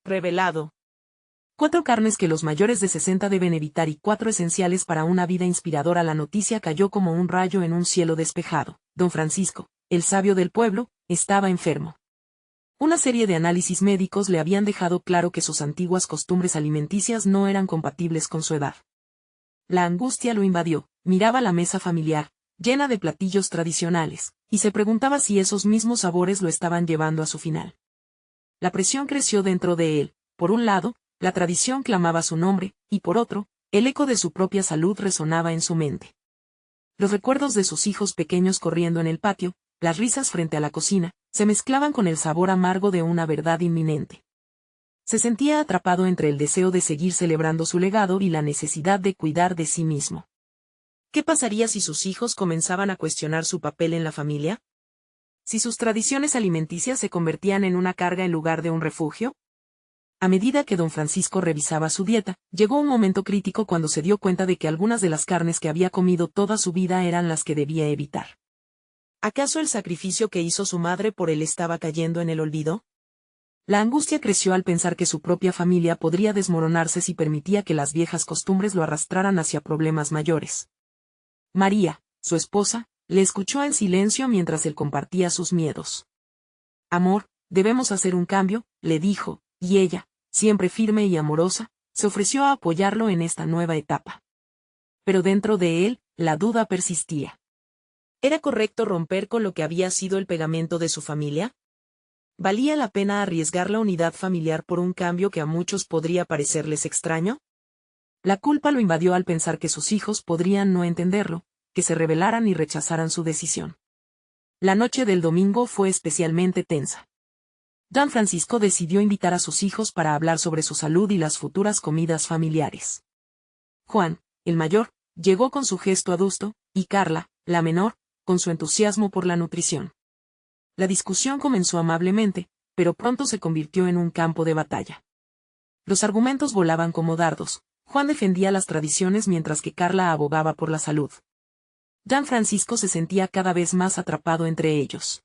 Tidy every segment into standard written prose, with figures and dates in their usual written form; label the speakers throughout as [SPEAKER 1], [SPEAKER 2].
[SPEAKER 1] Revelado. 4 carnes que los mayores de 60 deben evitar y 4 esenciales para una vida inspiradora. La noticia cayó como un rayo en un cielo despejado. Don Francisco, el sabio del pueblo, estaba enfermo. Una serie de análisis médicos le habían dejado claro que sus antiguas costumbres alimenticias no eran compatibles con su edad. La angustia lo invadió, miraba la mesa familiar, llena de platillos tradicionales, y se preguntaba si esos mismos sabores lo estaban llevando a su final. La presión creció dentro de él. Por un lado, la tradición clamaba su nombre, y por otro, el eco de su propia salud resonaba en su mente. Los recuerdos de sus hijos pequeños corriendo en el patio, las risas frente a la cocina, se mezclaban con el sabor amargo de una verdad inminente. Se sentía atrapado entre el deseo de seguir celebrando su legado y la necesidad de cuidar de sí mismo. ¿Qué pasaría si sus hijos comenzaban a cuestionar su papel en la familia? ¿Si sus tradiciones alimenticias se convertían en una carga en lugar de un refugio? A medida que don Francisco revisaba su dieta, llegó un momento crítico cuando se dio cuenta de que algunas de las carnes que había comido toda su vida eran las que debía evitar. ¿Acaso el sacrificio que hizo su madre por él estaba cayendo en el olvido? La angustia creció al pensar que su propia familia podría desmoronarse si permitía que las viejas costumbres lo arrastraran hacia problemas mayores. María, su esposa, le escuchó en silencio mientras él compartía sus miedos. «Amor, debemos hacer un cambio», le dijo, y ella, siempre firme y amorosa, se ofreció a apoyarlo en esta nueva etapa. Pero dentro de él, la duda persistía. ¿Era correcto romper con lo que había sido el pegamento de su familia? ¿Valía la pena arriesgar la unidad familiar por un cambio que a muchos podría parecerles extraño? La culpa lo invadió al pensar que sus hijos podrían no entenderlo, que se rebelaran y rechazaran su decisión. La noche del domingo fue especialmente tensa. Don Francisco decidió invitar a sus hijos para hablar sobre su salud y las futuras comidas familiares. Juan, el mayor, llegó con su gesto adusto, y Carla, la menor, con su entusiasmo por la nutrición. La discusión comenzó amablemente, pero pronto se convirtió en un campo de batalla. Los argumentos volaban como dardos. Juan defendía las tradiciones mientras que Carla abogaba por la salud. Don Francisco se sentía cada vez más atrapado entre ellos.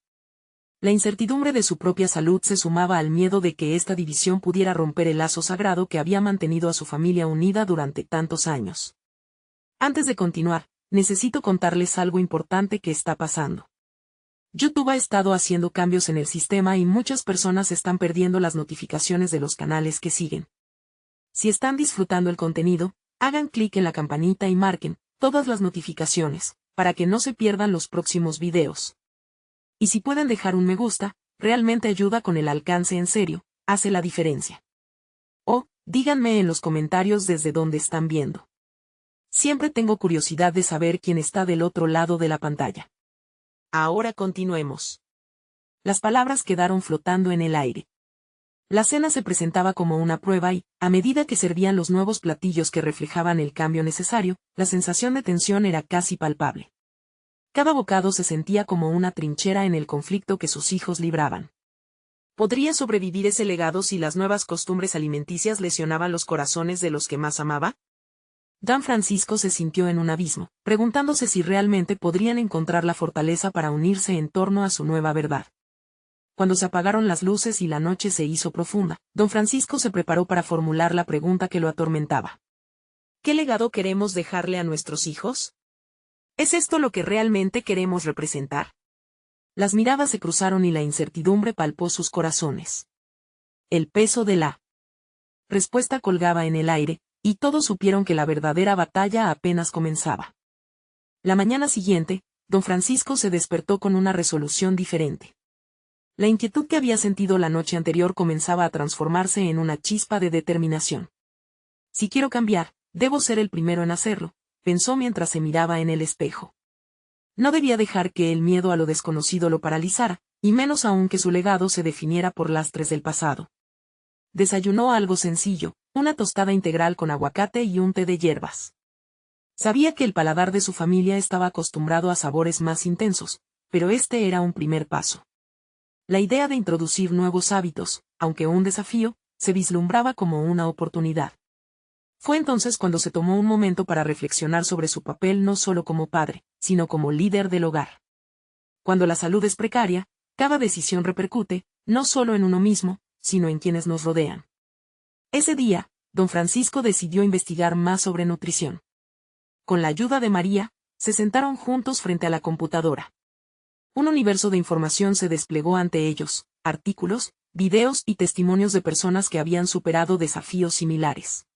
[SPEAKER 1] La incertidumbre de su propia salud se sumaba al miedo de que esta división pudiera romper el lazo sagrado que había mantenido a su familia unida durante tantos años. Antes de continuar, necesito contarles algo importante que está pasando. YouTube ha estado haciendo cambios en el sistema y muchas personas están perdiendo las notificaciones de los canales que siguen. Si están disfrutando el contenido, hagan clic en la campanita y marquen todas las notificaciones, para que no se pierdan los próximos videos. Y si pueden dejar un me gusta, realmente ayuda con el alcance en serio, hace la diferencia. O, díganme en los comentarios desde dónde están viendo. Siempre tengo curiosidad de saber quién está del otro lado de la pantalla. Ahora continuemos. Las palabras quedaron flotando en el aire. La cena se presentaba como una prueba y, a medida que servían los nuevos platillos que reflejaban el cambio necesario, la sensación de tensión era casi palpable. Cada bocado se sentía como una trinchera en el conflicto que sus hijos libraban. ¿Podría sobrevivir ese legado si las nuevas costumbres alimenticias lesionaban los corazones de los que más amaba? Don Francisco se sintió en un abismo, preguntándose si realmente podrían encontrar la fortaleza para unirse en torno a su nueva verdad. Cuando se apagaron las luces y la noche se hizo profunda, don Francisco se preparó para formular la pregunta que lo atormentaba. ¿Qué legado queremos dejarle a nuestros hijos? ¿Es esto lo que realmente queremos representar? Las miradas se cruzaron y la incertidumbre palpó sus corazones. El peso de la respuesta colgaba en el aire, y todos supieron que la verdadera batalla apenas comenzaba. La mañana siguiente, don Francisco se despertó con una resolución diferente. La inquietud que había sentido la noche anterior comenzaba a transformarse en una chispa de determinación. Si quiero cambiar, debo ser el primero en hacerlo, pensó mientras se miraba en el espejo. No debía dejar que el miedo a lo desconocido lo paralizara, y menos aún que su legado se definiera por lastres del pasado. Desayunó algo sencillo, una tostada integral con aguacate y un té de hierbas. Sabía que el paladar de su familia estaba acostumbrado a sabores más intensos, pero este era un primer paso. La idea de introducir nuevos hábitos, aunque un desafío, se vislumbraba como una oportunidad. Fue entonces cuando se tomó un momento para reflexionar sobre su papel no solo como padre, sino como líder del hogar. Cuando la salud es precaria, cada decisión repercute, no solo en uno mismo, sino en quienes nos rodean. Ese día, don Francisco decidió investigar más sobre nutrición. Con la ayuda de María, se sentaron juntos frente a la computadora. Un universo de información se desplegó ante ellos, artículos, videos y testimonios de personas que habían superado desafíos similares.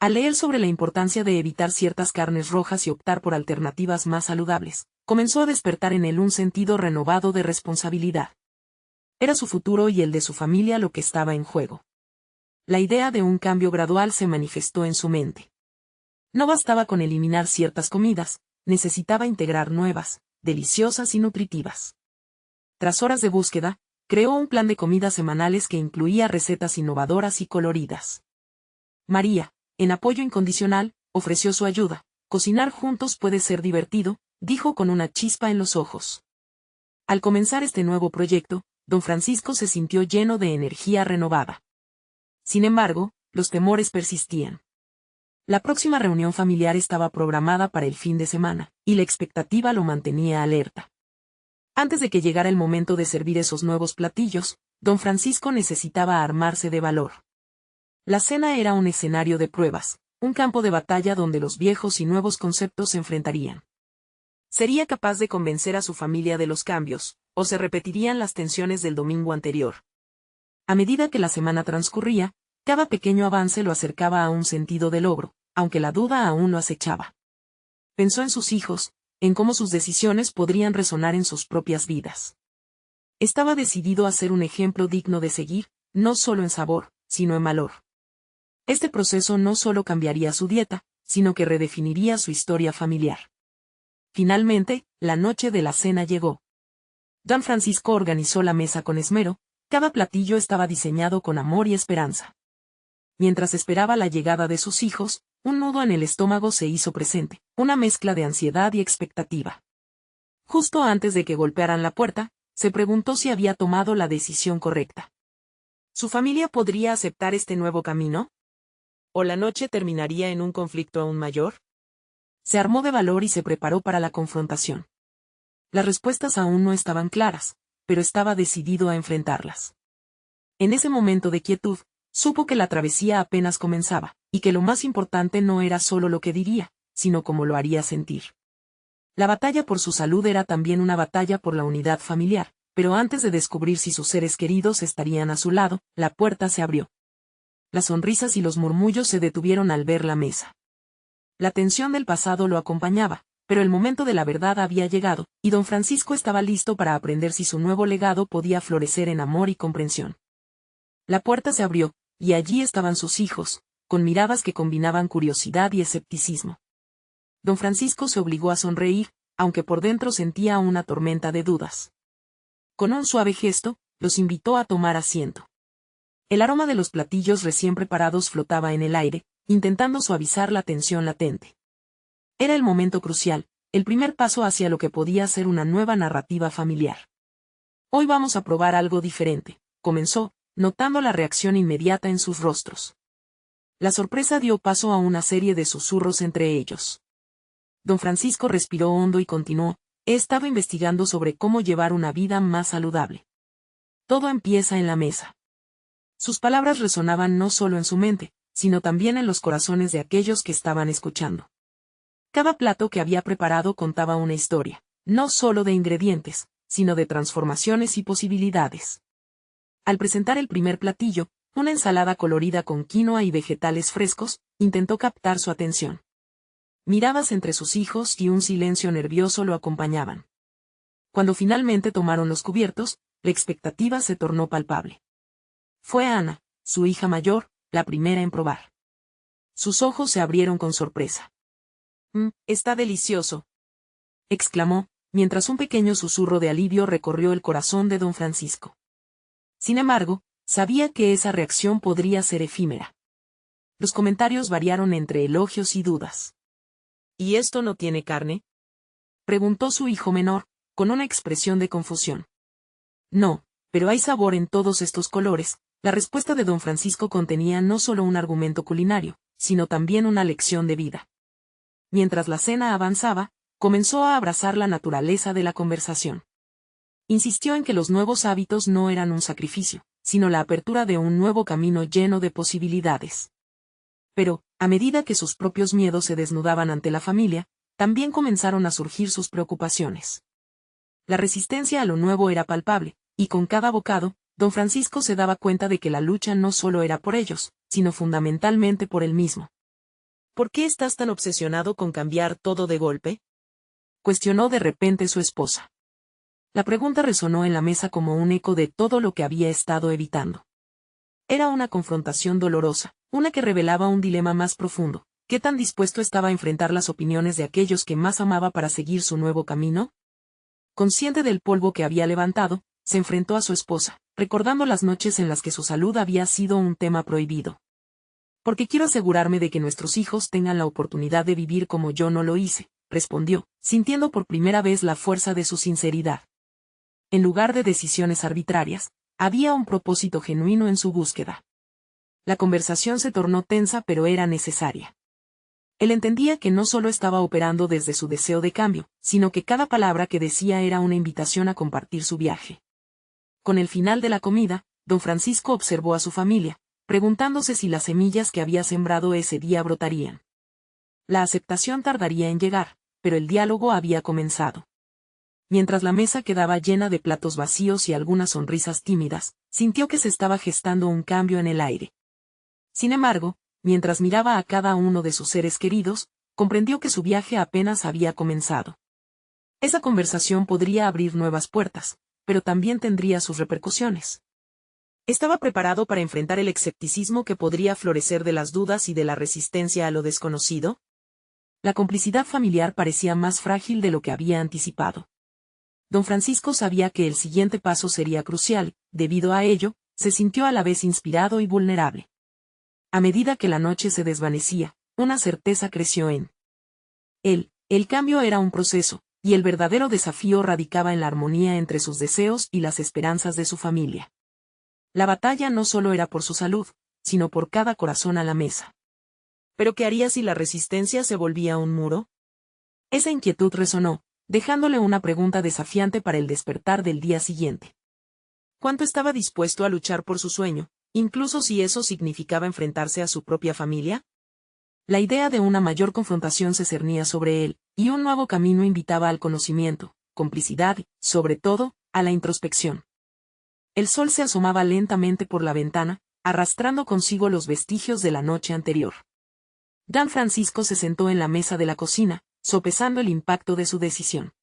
[SPEAKER 1] Al leer sobre la importancia de evitar ciertas carnes rojas y optar por alternativas más saludables, comenzó a despertar en él un sentido renovado de responsabilidad. Era su futuro y el de su familia lo que estaba en juego. La idea de un cambio gradual se manifestó en su mente. No bastaba con eliminar ciertas comidas, necesitaba integrar nuevas, deliciosas y nutritivas. Tras horas de búsqueda, creó un plan de comidas semanales que incluía recetas innovadoras y coloridas. María, en apoyo incondicional, ofreció su ayuda. Cocinar juntos puede ser divertido, dijo con una chispa en los ojos. Al comenzar este nuevo proyecto, don Francisco se sintió lleno de energía renovada. Sin embargo, los temores persistían. La próxima reunión familiar estaba programada para el fin de semana, y la expectativa lo mantenía alerta. Antes de que llegara el momento de servir esos nuevos platillos, don Francisco necesitaba armarse de valor. La cena era un escenario de pruebas, un campo de batalla donde los viejos y nuevos conceptos se enfrentarían. ¿Sería capaz de convencer a su familia de los cambios, o se repetirían las tensiones del domingo anterior? A medida que la semana transcurría, cada pequeño avance lo acercaba a un sentido de logro, aunque la duda aún lo acechaba. Pensó en sus hijos, en cómo sus decisiones podrían resonar en sus propias vidas. Estaba decidido a ser un ejemplo digno de seguir, no solo en sabor, sino en valor. Este proceso no solo cambiaría su dieta, sino que redefiniría su historia familiar. Finalmente, la noche de la cena llegó. Don Francisco organizó la mesa con esmero, cada platillo estaba diseñado con amor y esperanza. Mientras esperaba la llegada de sus hijos, un nudo en el estómago se hizo presente, una mezcla de ansiedad y expectativa. Justo antes de que golpearan la puerta, se preguntó si había tomado la decisión correcta. ¿Su familia podría aceptar este nuevo camino? ¿O la noche terminaría en un conflicto aún mayor? Se armó de valor y se preparó para la confrontación. Las respuestas aún no estaban claras, pero estaba decidido a enfrentarlas. En ese momento de quietud, supo que la travesía apenas comenzaba, y que lo más importante no era solo lo que diría, sino cómo lo haría sentir. La batalla por su salud era también una batalla por la unidad familiar, pero antes de descubrir si sus seres queridos estarían a su lado, la puerta se abrió. Las sonrisas y los murmullos se detuvieron al ver la mesa. La tensión del pasado lo acompañaba, pero el momento de la verdad había llegado, y don Francisco estaba listo para aprender si su nuevo legado podía florecer en amor y comprensión. La puerta se abrió, y allí estaban sus hijos, con miradas que combinaban curiosidad y escepticismo. Don Francisco se obligó a sonreír, aunque por dentro sentía una tormenta de dudas. Con un suave gesto, los invitó a tomar asiento. El aroma de los platillos recién preparados flotaba en el aire, intentando suavizar la tensión latente. Era el momento crucial, el primer paso hacia lo que podía ser una nueva narrativa familiar. Hoy vamos a probar algo diferente, comenzó, notando la reacción inmediata en sus rostros. La sorpresa dio paso a una serie de susurros entre ellos. Don Francisco respiró hondo y continuó, he estado investigando sobre cómo llevar una vida más saludable. Todo empieza en la mesa. Sus palabras resonaban no solo en su mente, sino también en los corazones de aquellos que estaban escuchando. Cada plato que había preparado contaba una historia, no solo de ingredientes, sino de transformaciones y posibilidades. Al presentar el primer platillo, una ensalada colorida con quinoa y vegetales frescos, intentó captar su atención. Miradas entre sus hijos y un silencio nervioso lo acompañaban. Cuando finalmente tomaron los cubiertos, la expectativa se tornó palpable. Fue Ana, su hija mayor, la primera en probar. Sus ojos se abrieron con sorpresa. Está delicioso, exclamó, mientras un pequeño susurro de alivio recorrió el corazón de don Francisco. Sin embargo, sabía que esa reacción podría ser efímera. Los comentarios variaron entre elogios y dudas. ¿Y esto no tiene carne?, preguntó su hijo menor, con una expresión de confusión. No, pero hay sabor en todos estos colores. La respuesta de don Francisco contenía no solo un argumento culinario, sino también una lección de vida. Mientras la cena avanzaba, comenzó a abrazar la naturaleza de la conversación. Insistió en que los nuevos hábitos no eran un sacrificio, sino la apertura de un nuevo camino lleno de posibilidades. Pero, a medida que sus propios miedos se desnudaban ante la familia, también comenzaron a surgir sus preocupaciones. La resistencia a lo nuevo era palpable, y con cada bocado, don Francisco se daba cuenta de que la lucha no solo era por ellos, sino fundamentalmente por él mismo. ¿Por qué estás tan obsesionado con cambiar todo de golpe?, cuestionó de repente su esposa. La pregunta resonó en la mesa como un eco de todo lo que había estado evitando. Era una confrontación dolorosa, una que revelaba un dilema más profundo. ¿Qué tan dispuesto estaba a enfrentar las opiniones de aquellos que más amaba para seguir su nuevo camino? Consciente del polvo que había levantado, se enfrentó a su esposa, recordando las noches en las que su salud había sido un tema prohibido. Porque quiero asegurarme de que nuestros hijos tengan la oportunidad de vivir como yo no lo hice, respondió, sintiendo por primera vez la fuerza de su sinceridad. En lugar de decisiones arbitrarias, había un propósito genuino en su búsqueda. La conversación se tornó tensa, pero era necesaria. Él entendía que no solo estaba operando desde su deseo de cambio, sino que cada palabra que decía era una invitación a compartir su viaje. Con el final de la comida, don Francisco observó a su familia, preguntándose si las semillas que había sembrado ese día brotarían. La aceptación tardaría en llegar, pero el diálogo había comenzado. Mientras la mesa quedaba llena de platos vacíos y algunas sonrisas tímidas, sintió que se estaba gestando un cambio en el aire. Sin embargo, mientras miraba a cada uno de sus seres queridos, comprendió que su viaje apenas había comenzado. Esa conversación podría abrir nuevas puertas, pero también tendría sus repercusiones. Estaba preparado para enfrentar el escepticismo que podría florecer de las dudas y de la resistencia a lo desconocido. La complicidad familiar parecía más frágil de lo que había anticipado. Don Francisco sabía que el siguiente paso sería crucial, debido a ello, se sintió a la vez inspirado y vulnerable. A medida que la noche se desvanecía, una certeza creció en él. El cambio era un proceso, y el verdadero desafío radicaba en la armonía entre sus deseos y las esperanzas de su familia. La batalla no solo era por su salud, sino por cada corazón a la mesa. ¿Pero qué haría si la resistencia se volvía un muro? Esa inquietud resonó, dejándole una pregunta desafiante para el despertar del día siguiente. ¿Cuánto estaba dispuesto a luchar por su sueño, incluso si eso significaba enfrentarse a su propia familia? La idea de una mayor confrontación se cernía sobre él, y un nuevo camino invitaba al conocimiento, complicidad y, sobre todo, a la introspección. El sol se asomaba lentamente por la ventana, arrastrando consigo los vestigios de la noche anterior. Don Francisco se sentó en la mesa de la cocina, sopesando el impacto de su decisión.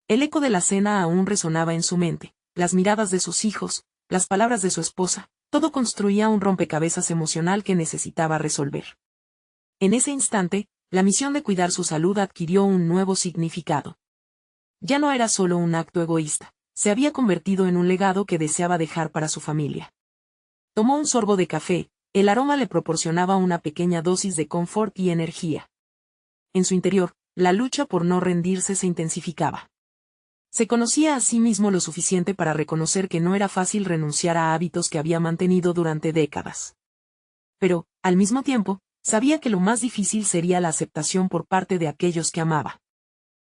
[SPEAKER 1] El eco de la cena aún resonaba en su mente, las miradas de sus hijos, las palabras de su esposa, todo construía un rompecabezas emocional que necesitaba resolver. En ese instante, la misión de cuidar su salud adquirió un nuevo significado. Ya no era solo un acto egoísta, se había convertido en un legado que deseaba dejar para su familia. Tomó un sorbo de café, el aroma le proporcionaba una pequeña dosis de confort y energía. En su interior, la lucha por no rendirse se intensificaba. Se conocía a sí mismo lo suficiente para reconocer que no era fácil renunciar a hábitos que había mantenido durante décadas. Pero, al mismo tiempo, sabía que lo más difícil sería la aceptación por parte de aquellos que amaba.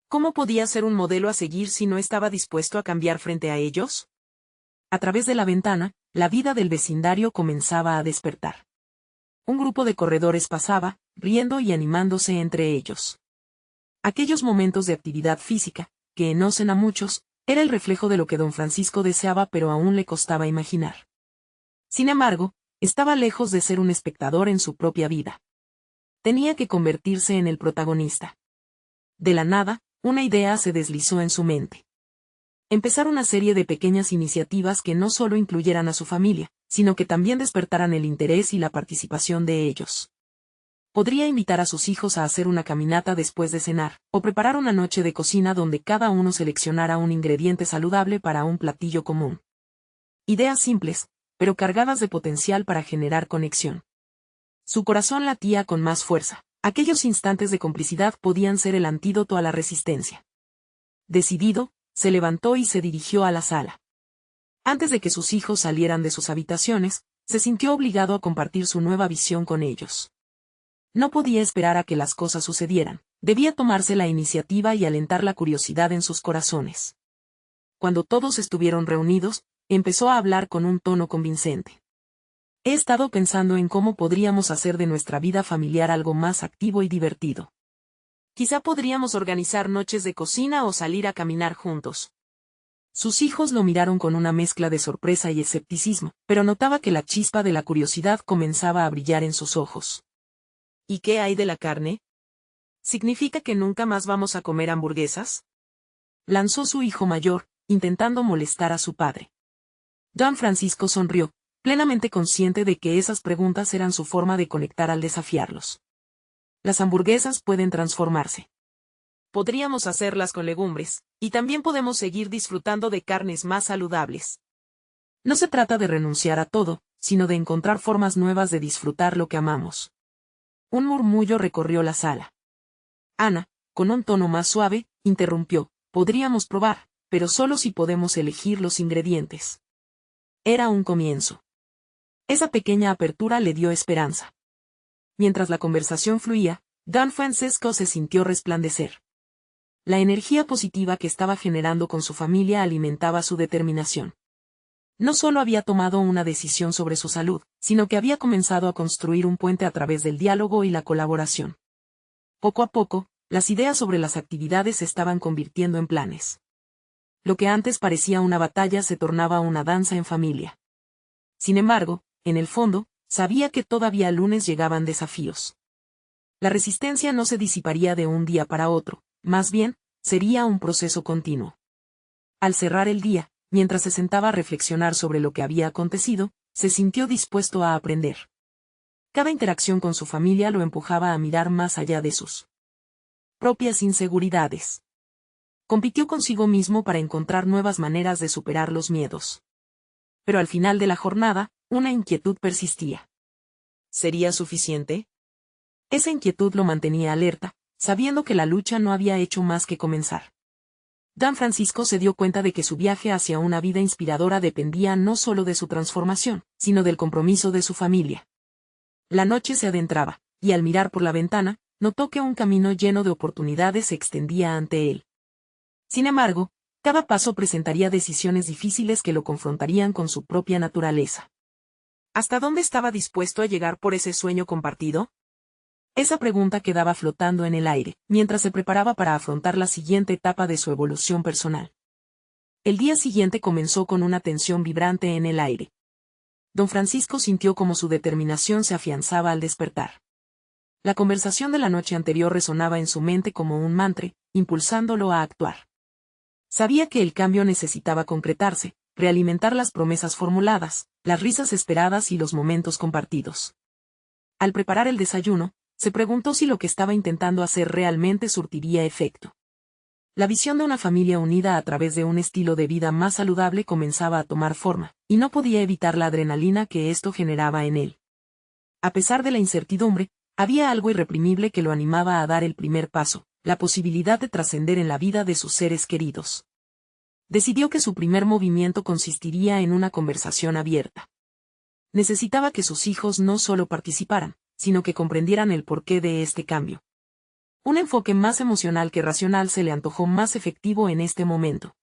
[SPEAKER 1] ¿Cómo podía ser un modelo a seguir si no estaba dispuesto a cambiar frente a ellos? A través de la ventana, la vida del vecindario comenzaba a despertar. Un grupo de corredores pasaba, riendo y animándose entre ellos. Aquellos momentos de actividad física, que enocen a muchos, era el reflejo de lo que don Francisco deseaba pero aún le costaba imaginar. Sin embargo, estaba lejos de ser un espectador en su propia vida. Tenía que convertirse en el protagonista. De la nada, una idea se deslizó en su mente. Empezar una serie de pequeñas iniciativas que no solo incluyeran a su familia, sino que también despertaran el interés y la participación de ellos. Podría invitar a sus hijos a hacer una caminata después de cenar, o preparar una noche de cocina donde cada uno seleccionara un ingrediente saludable para un platillo común. Ideas simples, pero cargadas de potencial para generar conexión. Su corazón latía con más fuerza. Aquellos instantes de complicidad podían ser el antídoto a la resistencia. Decidido, se levantó y se dirigió a la sala. Antes de que sus hijos salieran de sus habitaciones, se sintió obligado a compartir su nueva visión con ellos. No podía esperar a que las cosas sucedieran, debía tomarse la iniciativa y alentar la curiosidad en sus corazones. Cuando todos estuvieron reunidos, empezó a hablar con un tono convincente. He estado pensando en cómo podríamos hacer de nuestra vida familiar algo más activo y divertido. Quizá podríamos organizar noches de cocina o salir a caminar juntos. Sus hijos lo miraron con una mezcla de sorpresa y escepticismo, pero notaba que la chispa de la curiosidad comenzaba a brillar en sus ojos. ¿Y qué hay de la carne? ¿Significa que nunca más vamos a comer hamburguesas? Lanzó su hijo mayor, intentando molestar a su padre. Don Francisco sonrió, plenamente consciente de que esas preguntas eran su forma de conectar al desafiarlos. Las hamburguesas pueden transformarse. Podríamos hacerlas con legumbres, y también podemos seguir disfrutando de carnes más saludables. No se trata de renunciar a todo, sino de encontrar formas nuevas de disfrutar lo que amamos. Un murmullo recorrió la sala. Ana, con un tono más suave, interrumpió: podríamos probar, pero solo si podemos elegir los ingredientes. Era un comienzo. Esa pequeña apertura le dio esperanza. Mientras la conversación fluía, Don Francisco se sintió resplandecer. La energía positiva que estaba generando con su familia alimentaba su determinación. No solo había tomado una decisión sobre su salud, sino que había comenzado a construir un puente a través del diálogo y la colaboración. Poco a poco, las ideas sobre las actividades se estaban convirtiendo en planes. Lo que antes parecía una batalla se tornaba una danza en familia. Sin embargo, en el fondo, sabía que todavía el lunes llegaban desafíos. La resistencia no se disiparía de un día para otro, más bien, sería un proceso continuo. Al cerrar el día, mientras se sentaba a reflexionar sobre lo que había acontecido, se sintió dispuesto a aprender. Cada interacción con su familia lo empujaba a mirar más allá de sus propias inseguridades. Compitió consigo mismo para encontrar nuevas maneras de superar los miedos. Pero al final de la jornada, una inquietud persistía. ¿Sería suficiente? Esa inquietud lo mantenía alerta, sabiendo que la lucha no había hecho más que comenzar. Don Francisco se dio cuenta de que su viaje hacia una vida inspiradora dependía no solo de su transformación, sino del compromiso de su familia. La noche se adentraba, y al mirar por la ventana, notó que un camino lleno de oportunidades se extendía ante él. Sin embargo, cada paso presentaría decisiones difíciles que lo confrontarían con su propia naturaleza. ¿Hasta dónde estaba dispuesto a llegar por ese sueño compartido? Esa pregunta quedaba flotando en el aire, mientras se preparaba para afrontar la siguiente etapa de su evolución personal. El día siguiente comenzó con una tensión vibrante en el aire. Don Francisco sintió como su determinación se afianzaba al despertar. La conversación de la noche anterior resonaba en su mente como un mantra, impulsándolo a actuar. Sabía que el cambio necesitaba concretarse, realimentar las promesas formuladas, las risas esperadas y los momentos compartidos. Al preparar el desayuno, se preguntó si lo que estaba intentando hacer realmente surtiría efecto. La visión de una familia unida a través de un estilo de vida más saludable comenzaba a tomar forma, y no podía evitar la adrenalina que esto generaba en él. A pesar de la incertidumbre, había algo irreprimible que lo animaba a dar el primer paso, la posibilidad de trascender en la vida de sus seres queridos. Decidió que su primer movimiento consistiría en una conversación abierta. Necesitaba que sus hijos no solo participaran, sino que comprendieran el porqué de este cambio. Un enfoque más emocional que racional se le antojó más efectivo en este momento.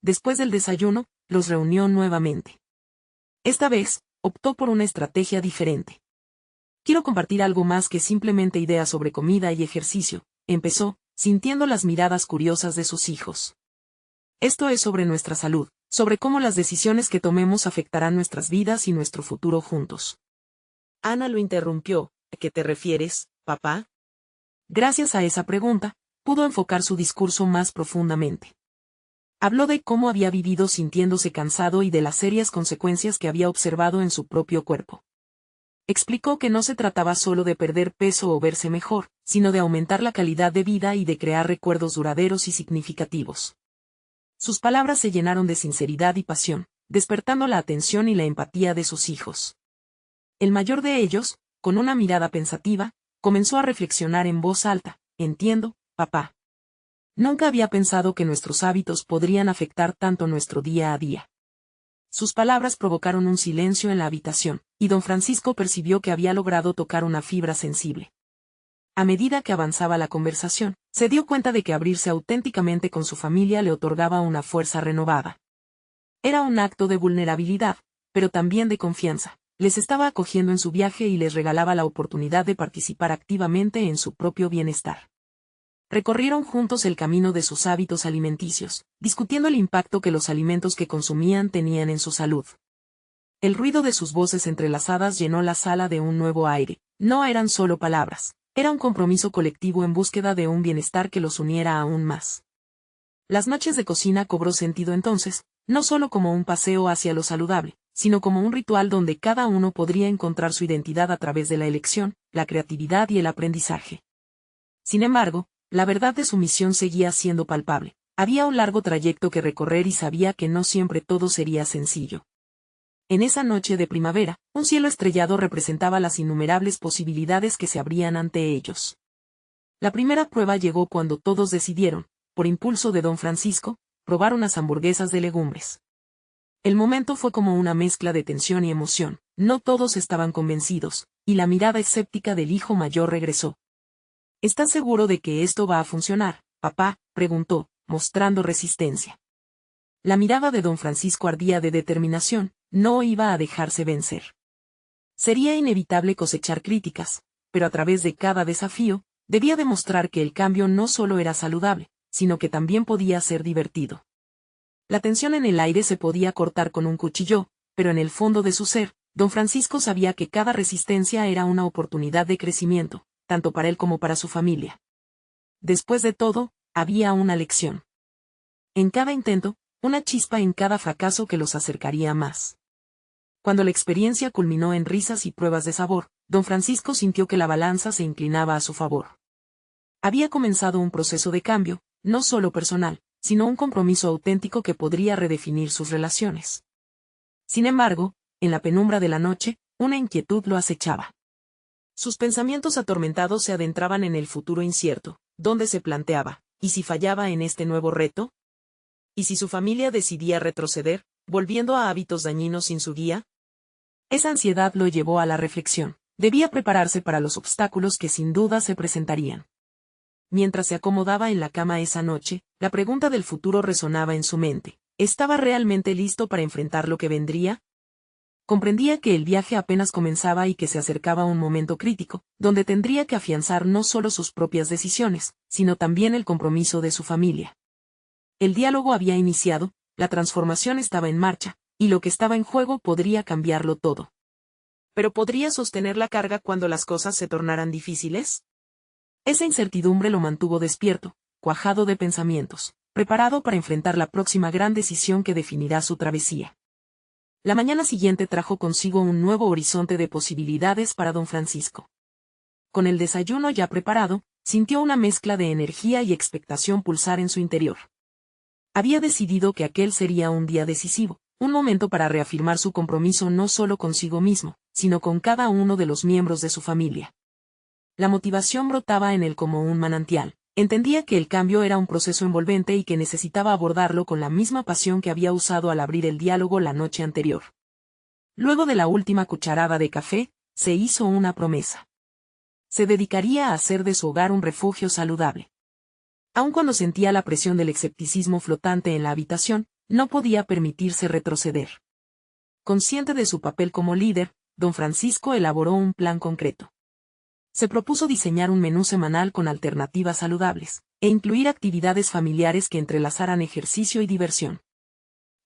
[SPEAKER 1] Después del desayuno, los reunió nuevamente. Esta vez, optó por una estrategia diferente. Quiero compartir algo más que simplemente ideas sobre comida y ejercicio, empezó, sintiendo las miradas curiosas de sus hijos. Esto es sobre nuestra salud, sobre cómo las decisiones que tomemos afectarán nuestras vidas y nuestro futuro juntos. Ana lo interrumpió. ¿A qué te refieres, papá? Gracias a esa pregunta, pudo enfocar su discurso más profundamente. Habló de cómo había vivido sintiéndose cansado y de las serias consecuencias que había observado en su propio cuerpo. Explicó que no se trataba solo de perder peso o verse mejor, sino de aumentar la calidad de vida y de crear recuerdos duraderos y significativos. Sus palabras se llenaron de sinceridad y pasión, despertando la atención y la empatía de sus hijos. El mayor de ellos, con una mirada pensativa, comenzó a reflexionar en voz alta: entiendo, papá. Nunca había pensado que nuestros hábitos podrían afectar tanto nuestro día a día. Sus palabras provocaron un silencio en la habitación, y don Francisco percibió que había logrado tocar una fibra sensible. A medida que avanzaba la conversación, se dio cuenta de que abrirse auténticamente con su familia le otorgaba una fuerza renovada. Era un acto de vulnerabilidad, pero también de confianza. Les estaba acogiendo en su viaje y les regalaba la oportunidad de participar activamente en su propio bienestar. Recorrieron juntos el camino de sus hábitos alimenticios, discutiendo el impacto que los alimentos que consumían tenían en su salud. El ruido de sus voces entrelazadas llenó la sala de un nuevo aire. No eran solo palabras, era un compromiso colectivo en búsqueda de un bienestar que los uniera aún más. Las noches de cocina cobró sentido entonces, no solo como un paseo hacia lo saludable, sino como un ritual donde cada uno podría encontrar su identidad a través de la elección, la creatividad y el aprendizaje. Sin embargo, la verdad de su misión seguía siendo palpable. Había un largo trayecto que recorrer y sabía que no siempre todo sería sencillo. En esa noche de primavera, un cielo estrellado representaba las innumerables posibilidades que se abrían ante ellos. La primera prueba llegó cuando todos decidieron, por impulso de don Francisco, probar unas hamburguesas de legumbres. El momento fue como una mezcla de tensión y emoción. No todos estaban convencidos, y la mirada escéptica del hijo mayor regresó. ¿Estás seguro de que esto va a funcionar, papá?, preguntó, mostrando resistencia. La mirada de don Francisco ardía de determinación, no iba a dejarse vencer. Sería inevitable cosechar críticas, pero a través de cada desafío, debía demostrar que el cambio no solo era saludable, sino que también podía ser divertido. La tensión en el aire se podía cortar con un cuchillo, pero en el fondo de su ser, don Francisco sabía que cada resistencia era una oportunidad de crecimiento, tanto para él como para su familia. Después de todo, había una lección. En cada intento, una chispa en cada fracaso que los acercaría más. Cuando la experiencia culminó en risas y pruebas de sabor, don Francisco sintió que la balanza se inclinaba a su favor. Había comenzado un proceso de cambio, no solo personal, sino un compromiso auténtico que podría redefinir sus relaciones. Sin embargo, en la penumbra de la noche, una inquietud lo acechaba. Sus pensamientos atormentados se adentraban en el futuro incierto, donde se planteaba, ¿y si fallaba en este nuevo reto? ¿Y si su familia decidía retroceder, volviendo a hábitos dañinos sin su guía? Esa ansiedad lo llevó a la reflexión. Debía prepararse para los obstáculos que sin duda se presentarían. Mientras se acomodaba en la cama esa noche, la pregunta del futuro resonaba en su mente. ¿Estaba realmente listo para enfrentar lo que vendría? Comprendía que el viaje apenas comenzaba y que se acercaba un momento crítico, donde tendría que afianzar no solo sus propias decisiones, sino también el compromiso de su familia. El diálogo había iniciado, la transformación estaba en marcha, y lo que estaba en juego podría cambiarlo todo. ¿Pero podría sostener la carga cuando las cosas se tornaran difíciles? Esa incertidumbre lo mantuvo despierto, cuajado de pensamientos, preparado para enfrentar la próxima gran decisión que definirá su travesía. La mañana siguiente trajo consigo un nuevo horizonte de posibilidades para don Francisco. Con el desayuno ya preparado, sintió una mezcla de energía y expectación pulsar en su interior. Había decidido que aquel sería un día decisivo, un momento para reafirmar su compromiso no solo consigo mismo, sino con cada uno de los miembros de su familia. La motivación brotaba en él como un manantial. Entendía que el cambio era un proceso envolvente y que necesitaba abordarlo con la misma pasión que había usado al abrir el diálogo la noche anterior. Luego de la última cucharada de café, se hizo una promesa. Se dedicaría a hacer de su hogar un refugio saludable. Aun cuando sentía la presión del escepticismo flotante en la habitación, no podía permitirse retroceder. Consciente de su papel como líder, don Francisco elaboró un plan concreto. Se propuso diseñar un menú semanal con alternativas saludables, e incluir actividades familiares que entrelazaran ejercicio y diversión.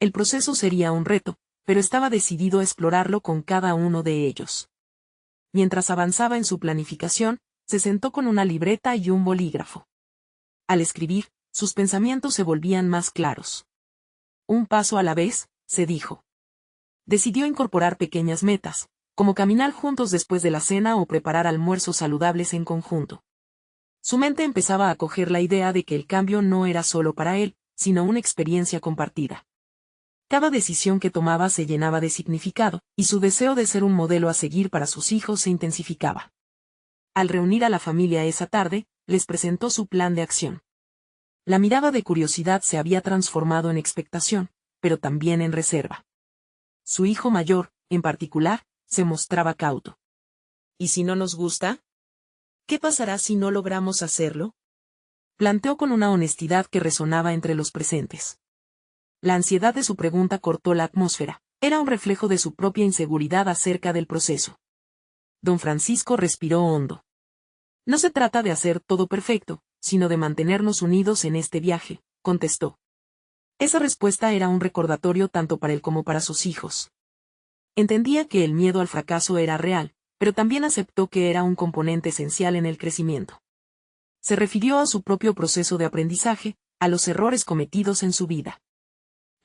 [SPEAKER 1] El proceso sería un reto, pero estaba decidido a explorarlo con cada uno de ellos. Mientras avanzaba en su planificación, se sentó con una libreta y un bolígrafo. Al escribir, sus pensamientos se volvían más claros. Un paso a la vez, se dijo. Decidió incorporar pequeñas metas, como caminar juntos después de la cena o preparar almuerzos saludables en conjunto. Su mente empezaba a coger la idea de que el cambio no era solo para él, sino una experiencia compartida. Cada decisión que tomaba se llenaba de significado, y su deseo de ser un modelo a seguir para sus hijos se intensificaba. Al reunir a la familia esa tarde, les presentó su plan de acción. La mirada de curiosidad se había transformado en expectación, pero también en reserva. Su hijo mayor, en particular, se mostraba cauto. ¿Y si no nos gusta? ¿Qué pasará si no logramos hacerlo?, planteó con una honestidad que resonaba entre los presentes. La ansiedad de su pregunta cortó la atmósfera. Era un reflejo de su propia inseguridad acerca del proceso. Don Francisco respiró hondo. No se trata de hacer todo perfecto, sino de mantenernos unidos en este viaje, contestó. Esa respuesta era un recordatorio tanto para él como para sus hijos. Entendía que el miedo al fracaso era real, pero también aceptó que era un componente esencial en el crecimiento. Se refirió a su propio proceso de aprendizaje, a los errores cometidos en su vida.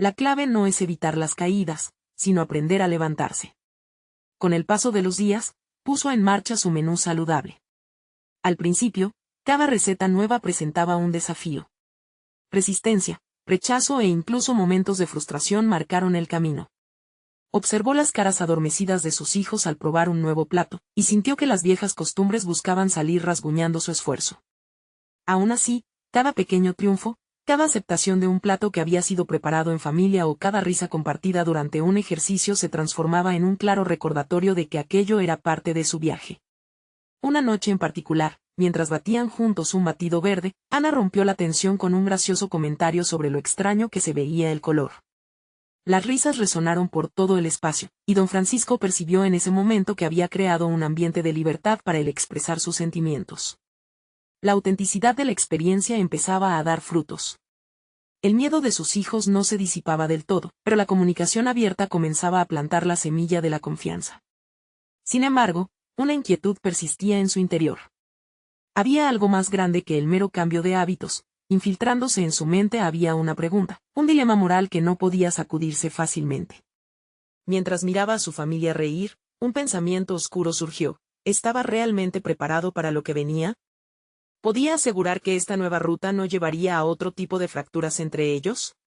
[SPEAKER 1] La clave no es evitar las caídas, sino aprender a levantarse. Con el paso de los días, puso en marcha su menú saludable. Al principio, cada receta nueva presentaba un desafío. Resistencia, rechazo e incluso momentos de frustración marcaron el camino. Observó las caras adormecidas de sus hijos al probar un nuevo plato, y sintió que las viejas costumbres buscaban salir rasguñando su esfuerzo. Aún así, cada pequeño triunfo, cada aceptación de un plato que había sido preparado en familia o cada risa compartida durante un ejercicio se transformaba en un claro recordatorio de que aquello era parte de su viaje. Una noche en particular, mientras batían juntos un batido verde, Ana rompió la tensión con un gracioso comentario sobre lo extraño que se veía el color. Las risas resonaron por todo el espacio, y don Francisco percibió en ese momento que había creado un ambiente de libertad para él expresar sus sentimientos. La autenticidad de la experiencia empezaba a dar frutos. El miedo de sus hijos no se disipaba del todo, pero la comunicación abierta comenzaba a plantar la semilla de la confianza. Sin embargo, una inquietud persistía en su interior. Había algo más grande que el mero cambio de hábitos. Infiltrándose en su mente había una pregunta, un dilema moral que no podía sacudirse fácilmente. Mientras miraba a su familia reír, un pensamiento oscuro surgió. ¿Estaba realmente preparado para lo que venía? ¿Podía asegurar que esta nueva ruta no llevaría a otro tipo de fracturas entre ellos?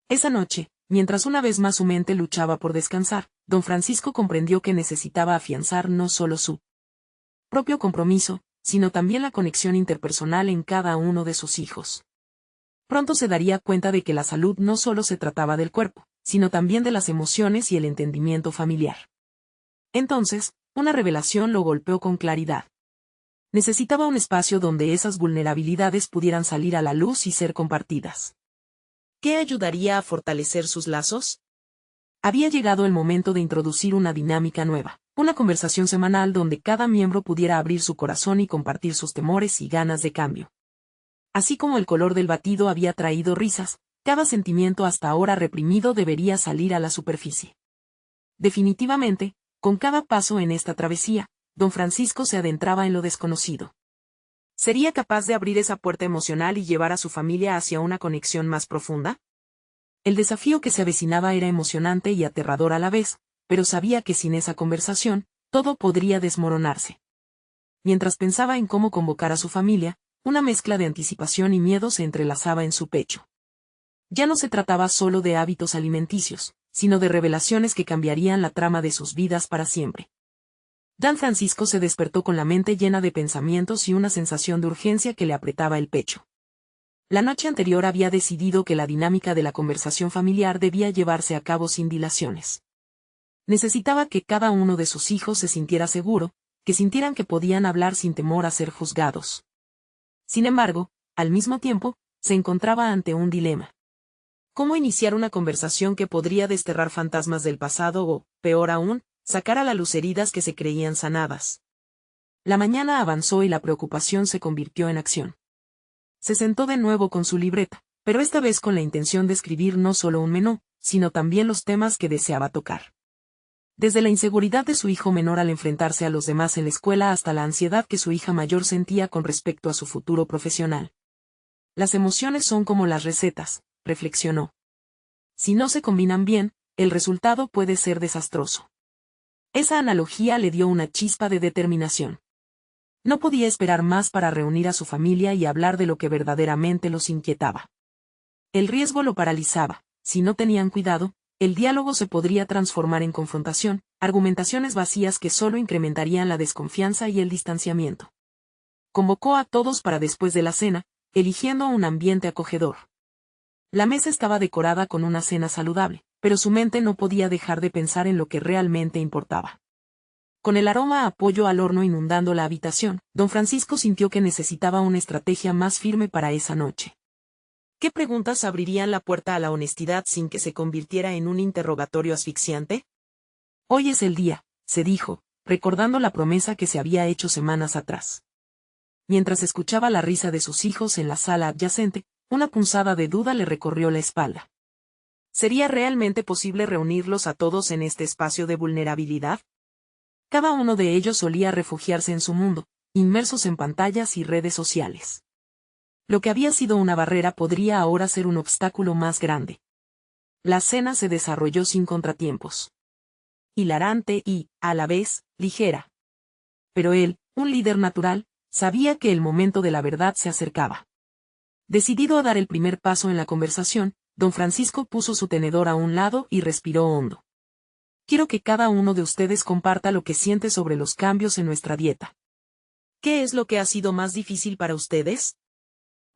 [SPEAKER 1] Esa noche, mientras una vez más su mente luchaba por descansar, don Francisco comprendió que necesitaba afianzar no solo su propio compromiso, sino también la conexión interpersonal en cada uno de sus hijos. Pronto se daría cuenta de que la salud no solo se trataba del cuerpo, sino también de las emociones y el entendimiento familiar. Entonces, una revelación lo golpeó con claridad. Necesitaba un espacio donde esas vulnerabilidades pudieran salir a la luz y ser compartidas. ¿Qué ayudaría a fortalecer sus lazos? Había llegado el momento de introducir una dinámica nueva, una conversación semanal donde cada miembro pudiera abrir su corazón y compartir sus temores y ganas de cambio. Así como el color del batido había traído risas, cada sentimiento hasta ahora reprimido debería salir a la superficie. Definitivamente, con cada paso en esta travesía, don Francisco se adentraba en lo desconocido. ¿Sería capaz de abrir esa puerta emocional y llevar a su familia hacia una conexión más profunda? El desafío que se avecinaba era emocionante y aterrador a la vez, pero sabía que sin esa conversación, todo podría desmoronarse. Mientras pensaba en cómo convocar a su familia, una mezcla de anticipación y miedo se entrelazaba en su pecho. Ya no se trataba solo de hábitos alimenticios, sino de revelaciones que cambiarían la trama de sus vidas para siempre. Don Francisco se despertó con la mente llena de pensamientos y una sensación de urgencia que le apretaba el pecho. La noche anterior había decidido que la dinámica de la conversación familiar debía llevarse a cabo sin dilaciones. Necesitaba que cada uno de sus hijos se sintiera seguro, que sintieran que podían hablar sin temor a ser juzgados. Sin embargo, al mismo tiempo, se encontraba ante un dilema. ¿Cómo iniciar una conversación que podría desterrar fantasmas del pasado o, peor aún, sacar a la luz heridas que se creían sanadas? La mañana avanzó y la preocupación se convirtió en acción. Se sentó de nuevo con su libreta, pero esta vez con la intención de escribir no solo un menú, sino también los temas que deseaba tocar. Desde la inseguridad de su hijo menor al enfrentarse a los demás en la escuela hasta la ansiedad que su hija mayor sentía con respecto a su futuro profesional. Las emociones son como las recetas, reflexionó. Si no se combinan bien, el resultado puede ser desastroso. Esa analogía le dio una chispa de determinación. No podía esperar más para reunir a su familia y hablar de lo que verdaderamente los inquietaba. El riesgo lo paralizaba. Si no tenían cuidado, el diálogo se podría transformar en confrontación, argumentaciones vacías que solo incrementarían la desconfianza y el distanciamiento. Convocó a todos para después de la cena, eligiendo un ambiente acogedor. La mesa estaba decorada con una cena saludable, pero su mente no podía dejar de pensar en lo que realmente importaba. Con el aroma a pollo al horno inundando la habitación, don Francisco sintió que necesitaba una estrategia más firme para esa noche. ¿Qué preguntas abrirían la puerta a la honestidad sin que se convirtiera en un interrogatorio asfixiante? Hoy es el día, se dijo, recordando la promesa que se había hecho semanas atrás. Mientras escuchaba la risa de sus hijos en la sala adyacente, una punzada de duda le recorrió la espalda. ¿Sería realmente posible reunirlos a todos en este espacio de vulnerabilidad? Cada uno de ellos solía refugiarse en su mundo, inmersos en pantallas y redes sociales. Lo que había sido una barrera podría ahora ser un obstáculo más grande. La cena se desarrolló sin contratiempos. Hilarante y, a la vez, ligera. Pero él, un líder natural, sabía que el momento de la verdad se acercaba. Decidido a dar el primer paso en la conversación, don Francisco puso su tenedor a un lado y respiró hondo. Quiero que cada uno de ustedes comparta lo que siente sobre los cambios en nuestra dieta. ¿Qué es lo que ha sido más difícil para ustedes?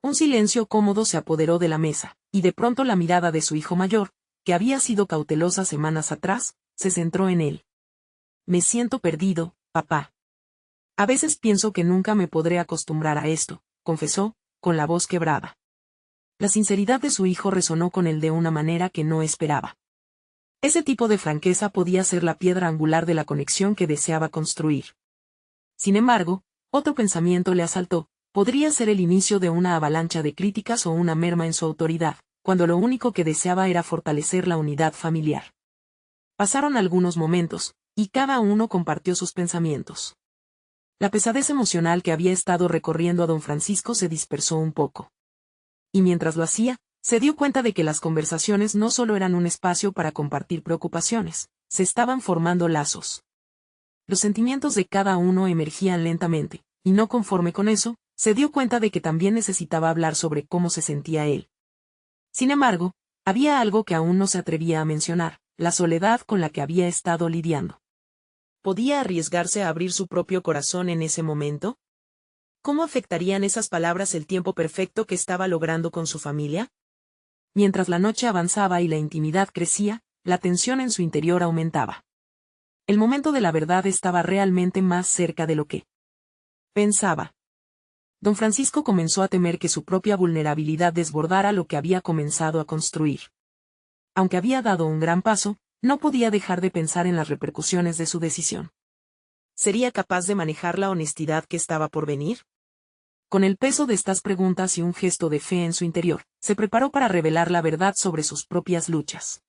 [SPEAKER 1] Un silencio cómodo se apoderó de la mesa, y de pronto la mirada de su hijo mayor, que había sido cautelosa semanas atrás, se centró en él. Me siento perdido, papá. A veces pienso que nunca me podré acostumbrar a esto, confesó, con la voz quebrada. La sinceridad de su hijo resonó con él de una manera que no esperaba. Ese tipo de franqueza podía ser la piedra angular de la conexión que deseaba construir. Sin embargo, otro pensamiento le asaltó: podría ser el inicio de una avalancha de críticas o una merma en su autoridad, cuando lo único que deseaba era fortalecer la unidad familiar. Pasaron algunos momentos, y cada uno compartió sus pensamientos. La pesadez emocional que había estado recorriendo a don Francisco se dispersó un poco. Y mientras lo hacía, se dio cuenta de que las conversaciones no solo eran un espacio para compartir preocupaciones, se estaban formando lazos. Los sentimientos de cada uno emergían lentamente, y no conforme con eso, se dio cuenta de que también necesitaba hablar sobre cómo se sentía él. Sin embargo, había algo que aún no se atrevía a mencionar: la soledad con la que había estado lidiando. ¿Podía arriesgarse a abrir su propio corazón en ese momento? ¿Cómo afectarían esas palabras el tiempo perfecto que estaba logrando con su familia? Mientras la noche avanzaba y la intimidad crecía, la tensión en su interior aumentaba. El momento de la verdad estaba realmente más cerca de lo que pensaba. Don Francisco comenzó a temer que su propia vulnerabilidad desbordara lo que había comenzado a construir. Aunque había dado un gran paso, no podía dejar de pensar en las repercusiones de su decisión. ¿Sería capaz de manejar la honestidad que estaba por venir? Con el peso de estas preguntas y un gesto de fe en su interior, se preparó para revelar la verdad sobre sus propias luchas.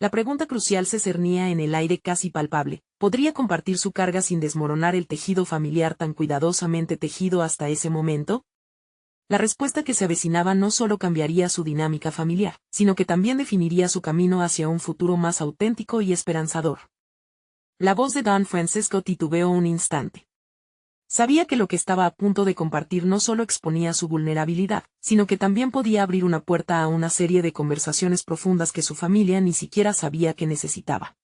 [SPEAKER 1] La pregunta crucial se cernía en el aire casi palpable: ¿podría compartir su carga sin desmoronar el tejido familiar tan cuidadosamente tejido hasta ese momento? La respuesta que se avecinaba no solo cambiaría su dinámica familiar, sino que también definiría su camino hacia un futuro más auténtico y esperanzador. La voz de don Francisco titubeó un instante. Sabía que lo que estaba a punto de compartir no solo exponía su vulnerabilidad, sino que también podía abrir una puerta a una serie de conversaciones profundas que su familia ni siquiera sabía que necesitaba.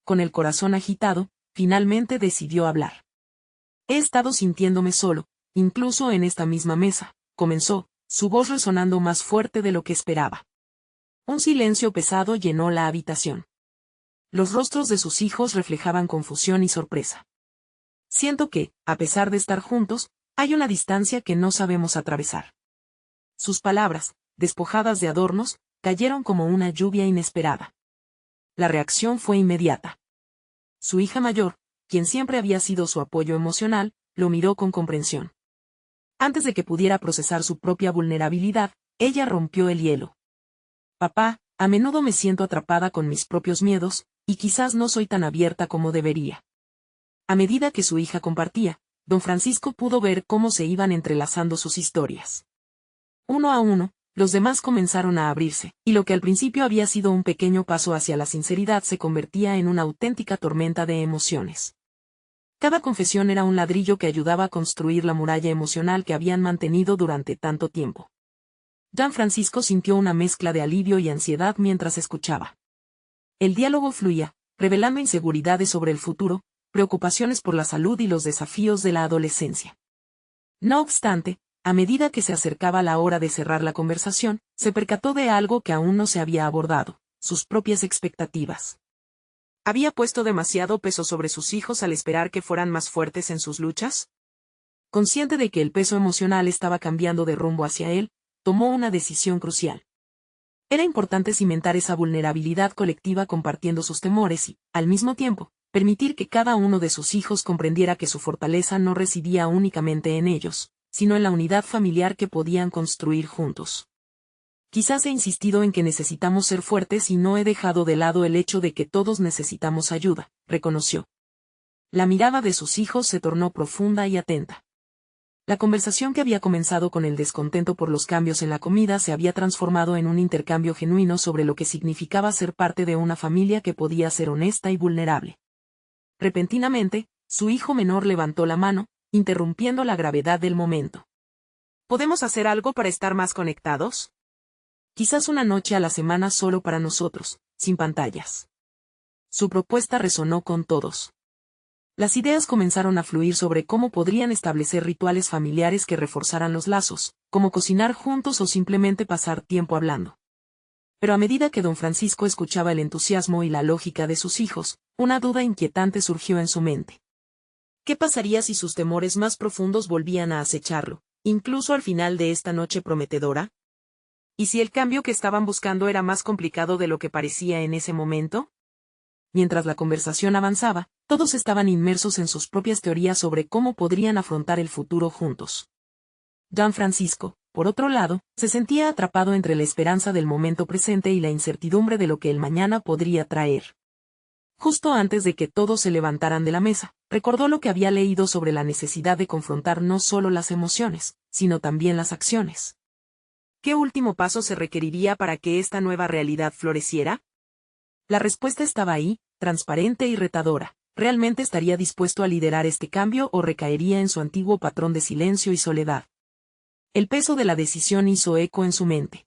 [SPEAKER 1] Con el corazón agitado, finalmente decidió hablar. He estado sintiéndome solo, incluso en esta misma mesa, comenzó, su voz resonando más fuerte de lo que esperaba. Un silencio pesado llenó la habitación. Los rostros de sus hijos reflejaban confusión y sorpresa. Siento que, a pesar de estar juntos, hay una distancia que no sabemos atravesar. Sus palabras, despojadas de adornos, cayeron como una lluvia inesperada. La reacción fue inmediata. Su hija mayor, quien siempre había sido su apoyo emocional, lo miró con comprensión. Antes de que pudiera procesar su propia vulnerabilidad, ella rompió el hielo. Papá, a menudo me siento atrapada con mis propios miedos, y quizás no soy tan abierta como debería. A medida que su hija compartía, don Francisco pudo ver cómo se iban entrelazando sus historias. Uno a uno, los demás comenzaron a abrirse, y lo que al principio había sido un pequeño paso hacia la sinceridad se convertía en una auténtica tormenta de emociones. Cada confesión era un ladrillo que ayudaba a construir la muralla emocional que habían mantenido durante tanto tiempo. Don Francisco sintió una mezcla de alivio y ansiedad mientras escuchaba. El diálogo fluía, revelando inseguridades sobre el futuro, preocupaciones por la salud y los desafíos de la adolescencia. No obstante, a medida que se acercaba la hora de cerrar la conversación, se percató de algo que aún no se había abordado: sus propias expectativas. ¿Había puesto demasiado peso sobre sus hijos al esperar que fueran más fuertes en sus luchas? Consciente de que el peso emocional estaba cambiando de rumbo hacia él, tomó una decisión crucial. Era importante cimentar esa vulnerabilidad colectiva compartiendo sus temores y, al mismo tiempo, permitir que cada uno de sus hijos comprendiera que su fortaleza no residía únicamente en ellos, sino en la unidad familiar que podían construir juntos. Quizás he insistido en que necesitamos ser fuertes y no he dejado de lado el hecho de que todos necesitamos ayuda, reconoció. La mirada de sus hijos se tornó profunda y atenta. La conversación que había comenzado con el descontento por los cambios en la comida se había transformado en un intercambio genuino sobre lo que significaba ser parte de una familia que podía ser honesta y vulnerable. Repentinamente, su hijo menor levantó la mano, interrumpiendo la gravedad del momento. ¿Podemos hacer algo para estar más conectados? Quizás una noche a la semana solo para nosotros, sin pantallas. Su propuesta resonó con todos. Las ideas comenzaron a fluir sobre cómo podrían establecer rituales familiares que reforzaran los lazos, como cocinar juntos o simplemente pasar tiempo hablando. Pero a medida que don Francisco escuchaba el entusiasmo y la lógica de sus hijos, una duda inquietante surgió en su mente. ¿Qué pasaría si sus temores más profundos volvían a acecharlo, incluso al final de esta noche prometedora? ¿Y si el cambio que estaban buscando era más complicado de lo que parecía en ese momento? Mientras la conversación avanzaba, todos estaban inmersos en sus propias teorías sobre cómo podrían afrontar el futuro juntos. Don Francisco, por otro lado, se sentía atrapado entre la esperanza del momento presente y la incertidumbre de lo que el mañana podría traer. Justo antes de que todos se levantaran de la mesa, recordó lo que había leído sobre la necesidad de confrontar no solo las emociones, sino también las acciones. ¿Qué último paso se requeriría para que esta nueva realidad floreciera? La respuesta estaba ahí, transparente y retadora. ¿Realmente estaría dispuesto a liderar este cambio o recaería en su antiguo patrón de silencio y soledad? El peso de la decisión hizo eco en su mente.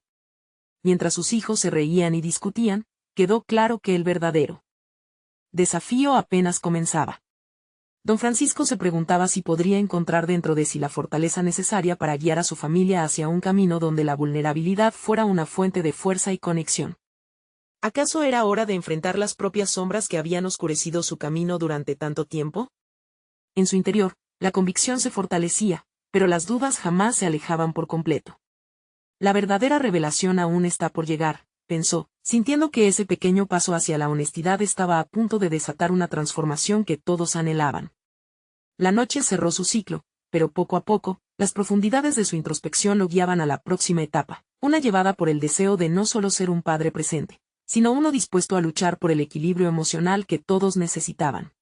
[SPEAKER 1] Mientras sus hijos se reían y discutían, quedó claro que el verdadero desafío apenas comenzaba. Don Francisco se preguntaba si podría encontrar dentro de sí la fortaleza necesaria para guiar a su familia hacia un camino donde la vulnerabilidad fuera una fuente de fuerza y conexión. ¿Acaso era hora de enfrentar las propias sombras que habían oscurecido su camino durante tanto tiempo? En su interior, la convicción se fortalecía, pero las dudas jamás se alejaban por completo. La verdadera revelación aún está por llegar, pensó, sintiendo que ese pequeño paso hacia la honestidad estaba a punto de desatar una transformación que todos anhelaban. La noche cerró su ciclo, pero poco a poco, las profundidades de su introspección lo guiaban a la próxima etapa, una llevada por el deseo de no solo ser un padre presente, sino uno dispuesto a luchar por el equilibrio emocional que todos necesitaban.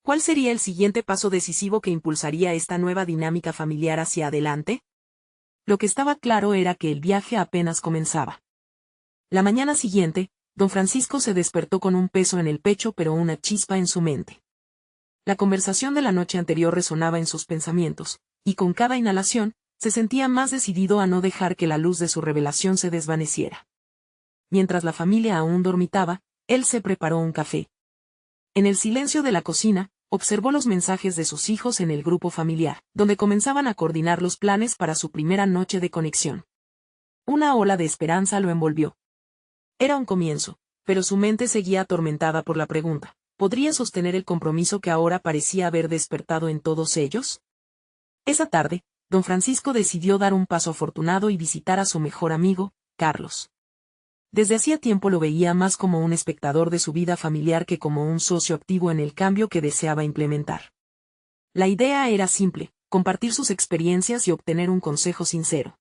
[SPEAKER 1] ¿Cuál sería el siguiente paso decisivo que impulsaría esta nueva dinámica familiar hacia adelante? Lo que estaba claro era que el viaje apenas comenzaba. La mañana siguiente, don Francisco se despertó con un peso en el pecho pero una chispa en su mente. La conversación de la noche anterior resonaba en sus pensamientos, y con cada inhalación, se sentía más decidido a no dejar que la luz de su revelación se desvaneciera. Mientras la familia aún dormitaba, él se preparó un café. En el silencio de la cocina, observó los mensajes de sus hijos en el grupo familiar, donde comenzaban a coordinar los planes para su primera noche de conexión. Una ola de esperanza lo envolvió. Era un comienzo, pero su mente seguía atormentada por la pregunta, ¿podría sostener el compromiso que ahora parecía haber despertado en todos ellos? Esa tarde, don Francisco decidió dar un paso afortunado y visitar a su mejor amigo, Carlos. Desde hacía tiempo lo veía más como un espectador de su vida familiar que como un socio activo en el cambio que deseaba implementar. La idea era simple, compartir sus experiencias y obtener un consejo sincero.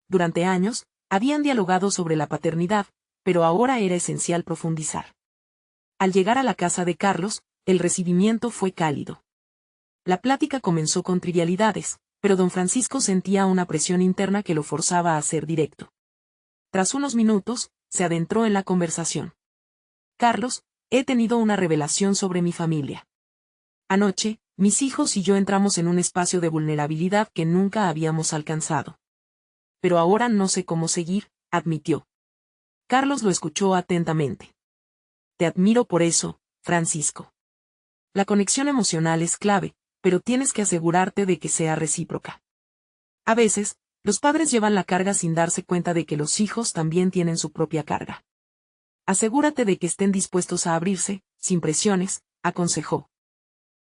[SPEAKER 1] Durante años, habían dialogado sobre la paternidad, pero ahora era esencial profundizar. Al llegar a la casa de Carlos, el recibimiento fue cálido. La plática comenzó con trivialidades, pero don Francisco sentía una presión interna que lo forzaba a ser directo. Tras unos minutos, se adentró en la conversación. Carlos, he tenido una revelación sobre mi familia. Anoche, mis hijos y yo entramos en un espacio de vulnerabilidad que nunca habíamos alcanzado. Pero ahora no sé cómo seguir, admitió. Carlos lo escuchó atentamente. Te admiro por eso, Francisco. La conexión emocional es clave, pero tienes que asegurarte de que sea recíproca. A veces, los padres llevan la carga sin darse cuenta de que los hijos también tienen su propia carga. Asegúrate de que estén dispuestos a abrirse, sin presiones, aconsejó.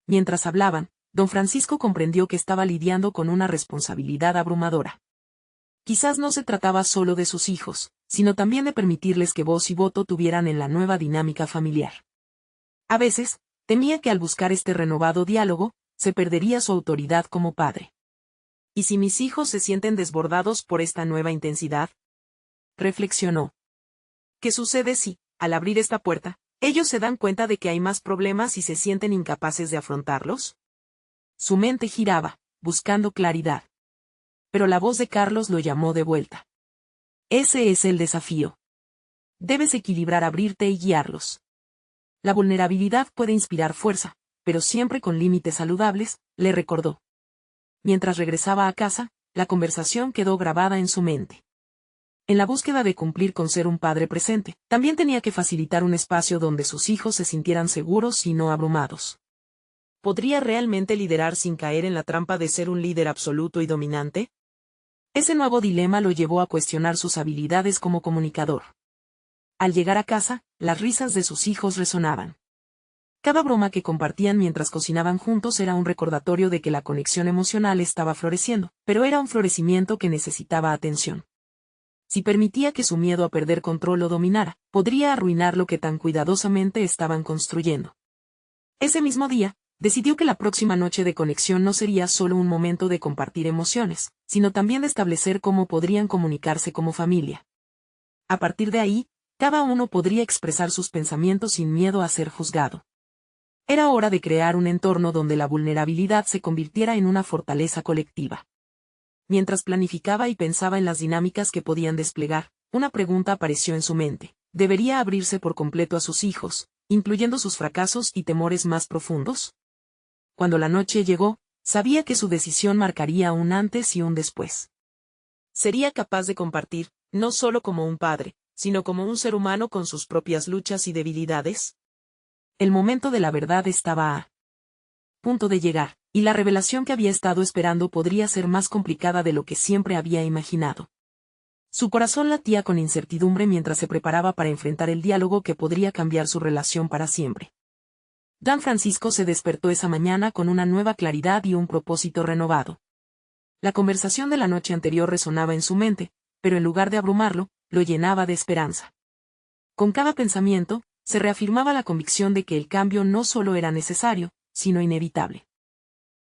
[SPEAKER 1] Mientras hablaban, don Francisco comprendió que estaba lidiando con una responsabilidad abrumadora. Quizás no se trataba solo de sus hijos, sino también de permitirles que voz y voto tuvieran en la nueva dinámica familiar. A veces, temía que al buscar este renovado diálogo, se perdería su autoridad como padre. ¿Y si mis hijos se sienten desbordados por esta nueva intensidad? Reflexionó. ¿Qué sucede si, al abrir esta puerta, ellos se dan cuenta de que hay más problemas y se sienten incapaces de afrontarlos? Su mente giraba, buscando claridad. Pero la voz de Carlos lo llamó de vuelta. Ese es el desafío. Debes equilibrar abrirte y guiarlos. La vulnerabilidad puede inspirar fuerza, pero siempre con límites saludables, le recordó. Mientras regresaba a casa, la conversación quedó grabada en su mente. En la búsqueda de cumplir con ser un padre presente, también tenía que facilitar un espacio donde sus hijos se sintieran seguros y no abrumados. ¿Podría realmente liderar sin caer en la trampa de ser un líder absoluto y dominante? Ese nuevo dilema lo llevó a cuestionar sus habilidades como comunicador. Al llegar a casa, las risas de sus hijos resonaban. Cada broma que compartían mientras cocinaban juntos era un recordatorio de que la conexión emocional estaba floreciendo, pero era un florecimiento que necesitaba atención. Si permitía que su miedo a perder control lo dominara, podría arruinar lo que tan cuidadosamente estaban construyendo. Ese mismo día, decidió que la próxima noche de conexión no sería solo un momento de compartir emociones, sino también de establecer cómo podrían comunicarse como familia. A partir de ahí, cada uno podría expresar sus pensamientos sin miedo a ser juzgado. Era hora de crear un entorno donde la vulnerabilidad se convirtiera en una fortaleza colectiva. Mientras planificaba y pensaba en las dinámicas que podían desplegar, una pregunta apareció en su mente. ¿Debería abrirse por completo a sus hijos, incluyendo sus fracasos y temores más profundos? Cuando la noche llegó, sabía que su decisión marcaría un antes y un después. Sería capaz de compartir, no solo como un padre, sino como un ser humano con sus propias luchas y debilidades. El momento de la verdad estaba a punto de llegar, y la revelación que había estado esperando podría ser más complicada de lo que siempre había imaginado. Su corazón latía con incertidumbre mientras se preparaba para enfrentar el diálogo que podría cambiar su relación para siempre. Don Francisco se despertó esa mañana con una nueva claridad y un propósito renovado. La conversación de la noche anterior resonaba en su mente, pero en lugar de abrumarlo, lo llenaba de esperanza. Con cada pensamiento, se reafirmaba la convicción de que el cambio no solo era necesario, sino inevitable.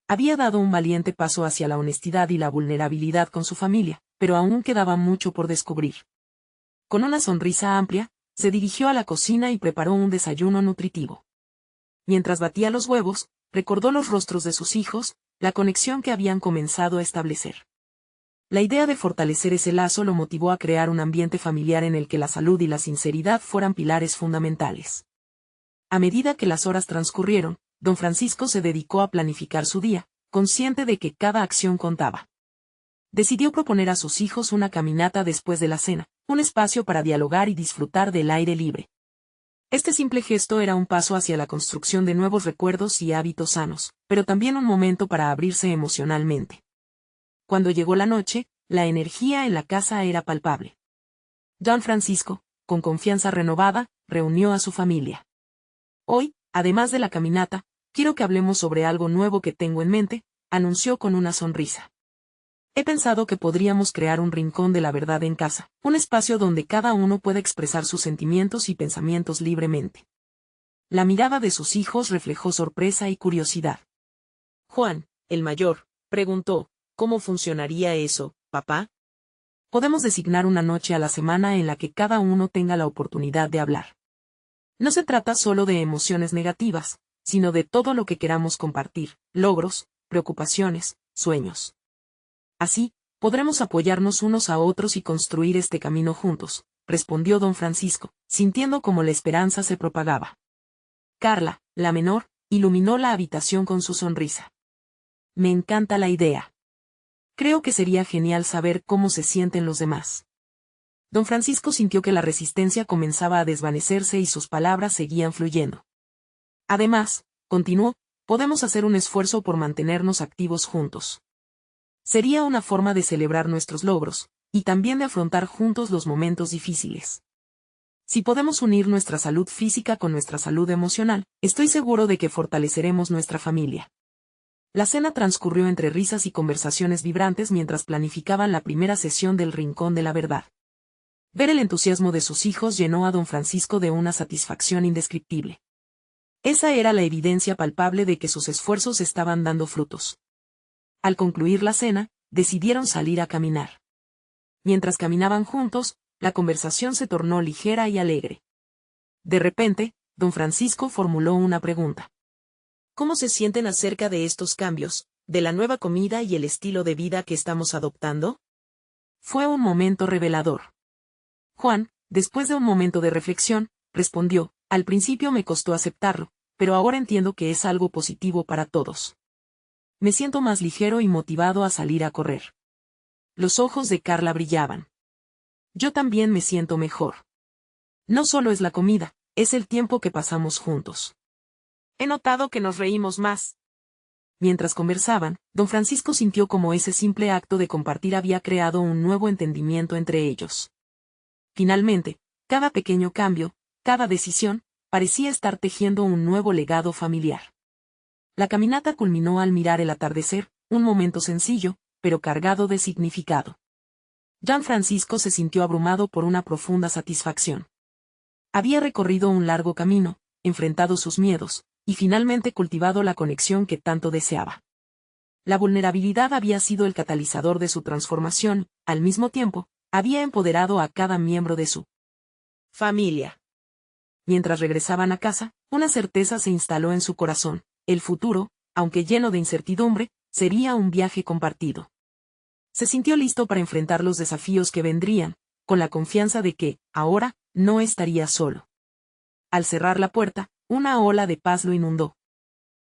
[SPEAKER 1] Había dado un valiente paso hacia la honestidad y la vulnerabilidad con su familia, pero aún quedaba mucho por descubrir. Con una sonrisa amplia, se dirigió a la cocina y preparó un desayuno nutritivo. Mientras batía los huevos, recordó los rostros de sus hijos, la conexión que habían comenzado a establecer. La idea de fortalecer ese lazo lo motivó a crear un ambiente familiar en el que la salud y la sinceridad fueran pilares fundamentales. A medida que las horas transcurrieron, don Francisco se dedicó a planificar su día, consciente de que cada acción contaba. Decidió proponer a sus hijos una caminata después de la cena, un espacio para dialogar y disfrutar del aire libre. Este simple gesto era un paso hacia la construcción de nuevos recuerdos y hábitos sanos, pero también un momento para abrirse emocionalmente. Cuando llegó la noche, la energía en la casa era palpable. Don Francisco, con confianza renovada, reunió a su familia. Hoy, además de la caminata, quiero que hablemos sobre algo nuevo que tengo en mente, anunció con una sonrisa. He pensado que podríamos crear un rincón de la verdad en casa, un espacio donde cada uno pueda expresar sus sentimientos y pensamientos libremente. La mirada de sus hijos reflejó sorpresa y curiosidad. Juan, el mayor, preguntó, ¿cómo funcionaría eso, papá? Podemos designar una noche a la semana en la que cada uno tenga la oportunidad de hablar. No se trata solo de emociones negativas, sino de todo lo que queramos compartir, logros, preocupaciones, sueños. Así, podremos apoyarnos unos a otros y construir este camino juntos, respondió don Francisco, sintiendo como la esperanza se propagaba. Carla, la menor, iluminó la habitación con su sonrisa. Me encanta la idea. Creo que sería genial saber cómo se sienten los demás. Don Francisco sintió que la resistencia comenzaba a desvanecerse y sus palabras seguían fluyendo. Además, continuó, podemos hacer un esfuerzo por mantenernos activos juntos. Sería una forma de celebrar nuestros logros, y también de afrontar juntos los momentos difíciles. Si podemos unir nuestra salud física con nuestra salud emocional, estoy seguro de que fortaleceremos nuestra familia. La cena transcurrió entre risas y conversaciones vibrantes mientras planificaban la primera sesión del Rincón de la Verdad. Ver el entusiasmo de sus hijos llenó a don Francisco de una satisfacción indescriptible. Esa era la evidencia palpable de que sus esfuerzos estaban dando frutos. Al concluir la cena, decidieron salir a caminar. Mientras caminaban juntos, la conversación se tornó ligera y alegre. De repente, don Francisco formuló una pregunta. ¿Cómo se sienten acerca de estos cambios, de la nueva comida y el estilo de vida que estamos adoptando? Fue un momento revelador. Juan, después de un momento de reflexión, respondió, al principio me costó aceptarlo, pero ahora entiendo que es algo positivo para todos. Me siento más ligero y motivado a salir a correr. Los ojos de Carla brillaban. Yo también me siento mejor. No solo es la comida, es el tiempo que pasamos juntos. He notado que nos reímos más. Mientras conversaban, don Francisco sintió como ese simple acto de compartir había creado un nuevo entendimiento entre ellos. Finalmente, cada pequeño cambio, cada decisión, parecía estar tejiendo un nuevo legado familiar. La caminata culminó al mirar el atardecer, un momento sencillo, pero cargado de significado. Don Francisco se sintió abrumado por una profunda satisfacción. Había recorrido un largo camino, enfrentado sus miedos, y finalmente cultivado la conexión que tanto deseaba. La vulnerabilidad había sido el catalizador de su transformación, al mismo tiempo, había empoderado a cada miembro de su familia. Mientras regresaban a casa, una certeza se instaló en su corazón: el futuro, aunque lleno de incertidumbre, sería un viaje compartido. Se sintió listo para enfrentar los desafíos que vendrían, con la confianza de que, ahora, no estaría solo. Al cerrar la puerta, una ola de paz lo inundó.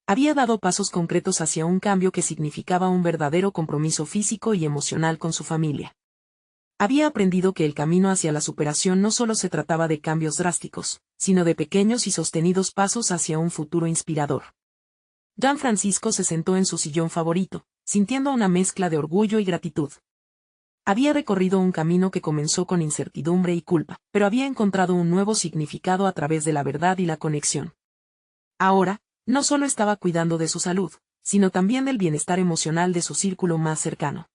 [SPEAKER 1] Había dado pasos concretos hacia un cambio que significaba un verdadero compromiso físico y emocional con su familia. Había aprendido que el camino hacia la superación no solo se trataba de cambios drásticos, sino de pequeños y sostenidos pasos hacia un futuro inspirador. Don Francisco se sentó en su sillón favorito, sintiendo una mezcla de orgullo y gratitud. Había recorrido un camino que comenzó con incertidumbre y culpa, pero había encontrado un nuevo significado a través de la verdad y la conexión. Ahora, no solo estaba cuidando de su salud, sino también del bienestar emocional de su círculo más cercano.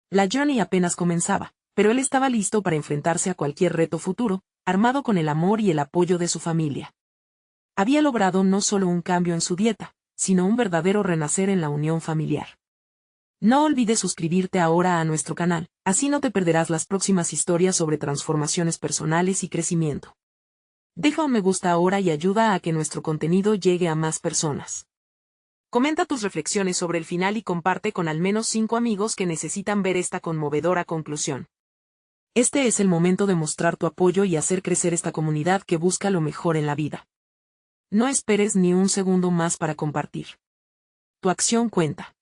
[SPEAKER 1] La journey apenas comenzaba, pero él estaba listo para enfrentarse a cualquier reto futuro, armado con el amor y el apoyo de su familia. Había logrado no solo un cambio en su dieta, sino un verdadero renacer en la unión familiar. No olvides suscribirte ahora a nuestro canal, así no te perderás las próximas historias sobre transformaciones personales y crecimiento. Deja un me gusta ahora y ayuda a que nuestro contenido llegue a más personas. Comenta tus reflexiones sobre el final y comparte con al menos 5 amigos que necesitan ver esta conmovedora conclusión. Este es el momento de mostrar tu apoyo y hacer crecer esta comunidad que busca lo mejor en la vida. No esperes ni un segundo más para compartir. Tu acción cuenta.